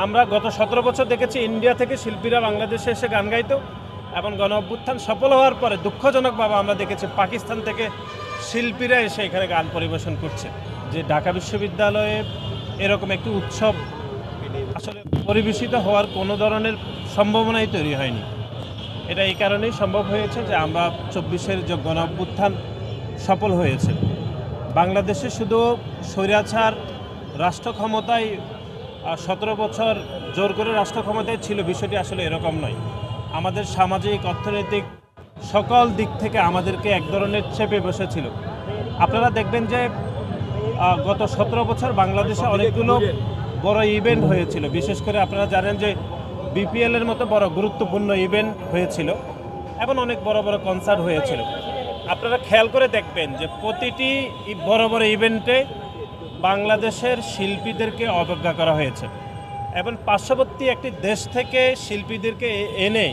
আমরা গত 17 বছর দেখেছি ইন্ডিয়া থেকে শিল্পীরা বাংলাদেশে এসে গান গাইতো এবং গণ অভ্যুত্থান সফল হওয়ার পরে দুঃখজনকভাবে আমরা দেখেছি পাকিস্তান থেকে শিল্পীরা এসে এখানে গান পরিবেশন করছে। যে ঢাকা বিশ্ববিদ্যালয়ে এরকম একটি উৎসব আসলে পরিবেশিত হওয়ার কোনো ধরনের সম্ভাবনাই তৈরি হয়নি। এটা এই কারণেই সম্ভব হয়েছে যে আমরা 24-এর যে গণ অভ্যুত্থান সফল হয়েছে। বাংলাদেশে শুধু স্বৈরাচার রাষ্ট্র ক্ষমতায় 17 বছর জোর করে রাষ্ট্র ক্ষমতায় ছিল, বিষয়টি আসলে এরকম নয়। আমাদের সামাজিক অর্থনৈতিক সকল দিক থেকে আমাদেরকে এক ধরনের চেপে বসেছিল। আপনারা দেখবেন যে গত 17 বছর বাংলাদেশে অনেকগুলো বড় ইভেন্ট হয়েছিল। বিশেষ করে আপনারা জানেন যে বিপিএলের মতো বড় গুরুত্বপূর্ণ ইভেন্ট হয়েছিল এবং অনেক বড় বড় কনসার্ট হয়েছিল। আপনারা খেয়াল করে দেখবেন যে প্রতিটি বড় বড় ইভেন্টে বাংলাদেশের শিল্পীদেরকে অবজ্ঞা করা হয়েছে এবং পার্শ্ববর্তী একটি দেশ থেকে শিল্পীদেরকে এনে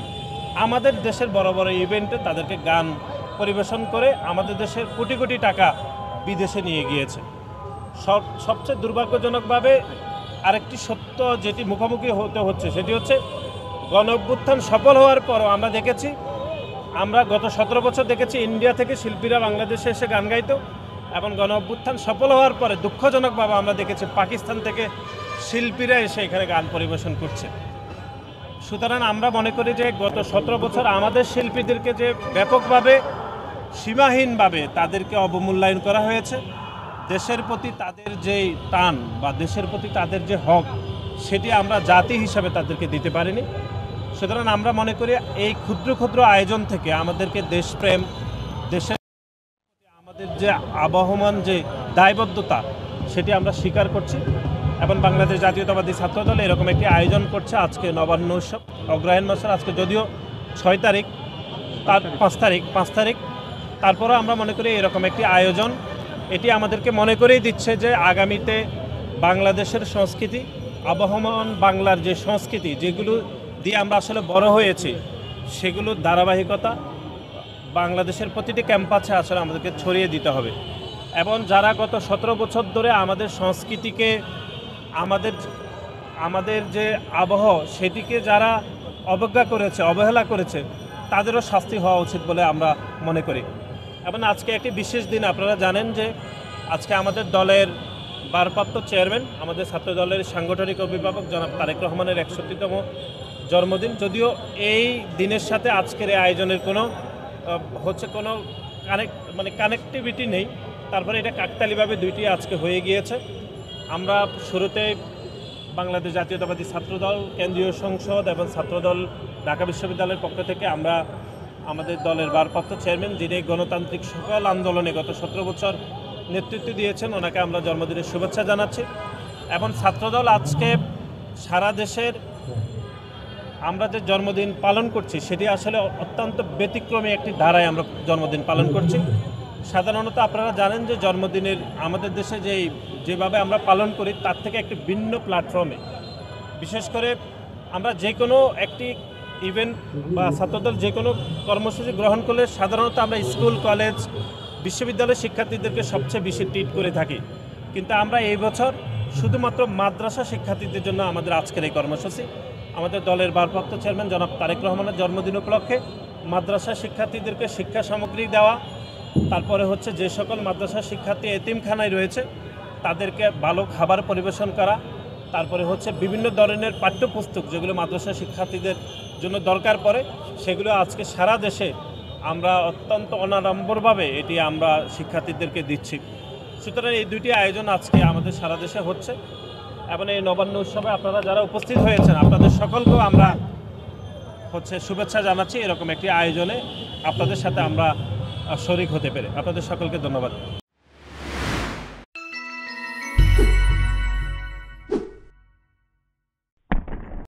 আমাদের দেশের বড় বড় ইভেন্টে তাদেরকে গান পরিবেশন করে আমাদের দেশের কোটি কোটি টাকা বিদেশে নিয়ে গিয়েছে। সবচেয়ে দুর্ভাগ্যজনকভাবে আরেকটি সত্য যেটি মুখোমুখি হতে হচ্ছে সেটি হচ্ছে গণ অভ্যুত্থান সফল হওয়ার পরও আমরা গত 17 বছর দেখেছি ইন্ডিয়া থেকে শিল্পীরা বাংলাদেশে এসে গান গাইতো এবং গণ অভ্যুত্থান সফল হওয়ার পরে দুঃখজনকভাবে আমরা দেখেছি পাকিস্তান থেকে শিল্পীরা এসে এখানে গান পরিবেশন করছে। সুতরাং আমরা মনে করি যে গত 17 বছর আমাদের শিল্পীদেরকে যে ব্যাপকভাবে সীমাহীনভাবে তাদেরকে অবমূল্যায়ন করা হয়েছে, দেশের প্রতি তাদের যেই টান বা দেশের প্রতি তাদের যে হক সেটি আমরা জাতি হিসাবে তাদেরকে দিতে পারিনি। সুতরাং আমরা মনে করি এই ক্ষুদ্র ক্ষুদ্র আয়োজন থেকে আমাদেরকে দেশপ্রেম, দেশের আমাদের যে আবহমান যে দায়বদ্ধতা সেটি আমরা স্বীকার করছি এবং বাংলাদেশ জাতীয়তাবাদী ছাত্রদল এরকম একটি আয়োজন করছে। আজকে নবান্ন উৎসব অগ্রহায়ণ মাসের আজকে যদিও 6 তারিখ, তার 5 তারিখ তারপরেও আমরা মনে করি এরকম একটি আয়োজন এটি আমাদেরকে মনে করেই দিচ্ছে যে আগামীতে বাংলাদেশের সংস্কৃতি, আবহমান বাংলার যে সংস্কৃতি যেগুলো দিয়ে আমরা আসলে বড় হয়েছি সেগুলোর ধারাবাহিকতা বাংলাদেশের প্রতিটি ক্যাম্পাসে আসলে আমাদেরকে ছড়িয়ে দিতে হবে এবং যারা গত 17 বছর ধরে আমাদের সংস্কৃতিকে আমাদের যে আবহ সেটিকে যারা অবজ্ঞা করেছে, অবহেলা করেছে তাদেরও শাস্তি হওয়া উচিত বলে আমরা মনে করি। এবং আজকে একটি বিশেষ দিন, আপনারা জানেন যে আজকে আমাদের দলের ভারপ্রাপ্ত চেয়ারম্যান, আমাদের ছাত্র দলের সাংগঠনিক অভিভাবক জনাব তারেক রহমানের 61তম জন্মদিন। যদিও এই দিনের সাথে আজকের এই আয়োজনের কোনো কানেক্টিভিটি নেই, তারপরে এটা কাকতালীয়ভাবে দুইটি আজকে হয়ে গিয়েছে। আমরা শুরুতে বাংলাদেশ জাতীয়তাবাদী ছাত্রদল, কেন্দ্রীয় সংসদ এবং ছাত্রদল ঢাকা বিশ্ববিদ্যালয়ের পক্ষ থেকে আমরা আমাদের দলের ভারপ্রাপ্ত চেয়ারম্যান যিনি গণতান্ত্রিক সকল আন্দোলনে গত 17 বছর নেতৃত্ব দিয়েছেন ওনাকে আমরা জন্মদিনের শুভেচ্ছা জানাচ্ছি। এবং ছাত্রদল আজকে সারা দেশের আমরা যে জন্মদিন পালন করছি সেটি আসলে অত্যন্ত ব্যতিক্রমী একটি ধারায় আমরা জন্মদিন পালন করছি। সাধারণত আপনারা জানেন যে জন্মদিনের আমাদের দেশে যেভাবে আমরা পালন করি তার থেকে একটি ভিন্ন প্ল্যাটফর্মে, বিশেষ করে আমরা যে কোনো একটি ইভেন্ট বা ছাত্রদল যে কোনো কর্মসূচি গ্রহণ করলে সাধারণত আমরা স্কুল, কলেজ, বিশ্ববিদ্যালয়ের শিক্ষার্থীদেরকে সবচেয়ে বেশি ট্রিট করে থাকি, কিন্তু আমরা এই বছর শুধুমাত্র মাদ্রাসা শিক্ষার্থীদের জন্য আমাদের আজকের এই কর্মসূচি। আমাদের দলের ভারপ্রাপ্ত চেয়ারম্যান জনাব তারেক রহমানের জন্মদিন উপলক্ষে মাদ্রাসা শিক্ষার্থীদেরকে শিক্ষা সামগ্রী দেওয়া, তারপরে হচ্ছে যে সকল মাদ্রাসা শিক্ষার্থী এতিমখানায় রয়েছে তাদেরকে ভালো খাবার পরিবেশন করা, তারপরে হচ্ছে বিভিন্ন ধরনের পাঠ্যপুস্তক যেগুলো মাদ্রাসা শিক্ষার্থীদের জন্য দরকার পড়ে সেগুলো আজকে সারা দেশে আমরা অত্যন্ত অনাড়ম্বরভাবে এটি আমরা শিক্ষার্থীদেরকে দিচ্ছি। সুতরাং এই দুইটি আয়োজন আজকে আমাদের সারা দেশে হচ্ছে এবং এই নবান্ন উৎসবে আপনারা যারা উপস্থিত হয়েছেন আপনাদের সকলকেও আমরা শুভেচ্ছা জানাচ্ছি। এরকম একটি আয়োজনে আপনাদের সাথে আমরা শরিক হতে পেরে আপনাদের সকলকে ধন্যবাদ।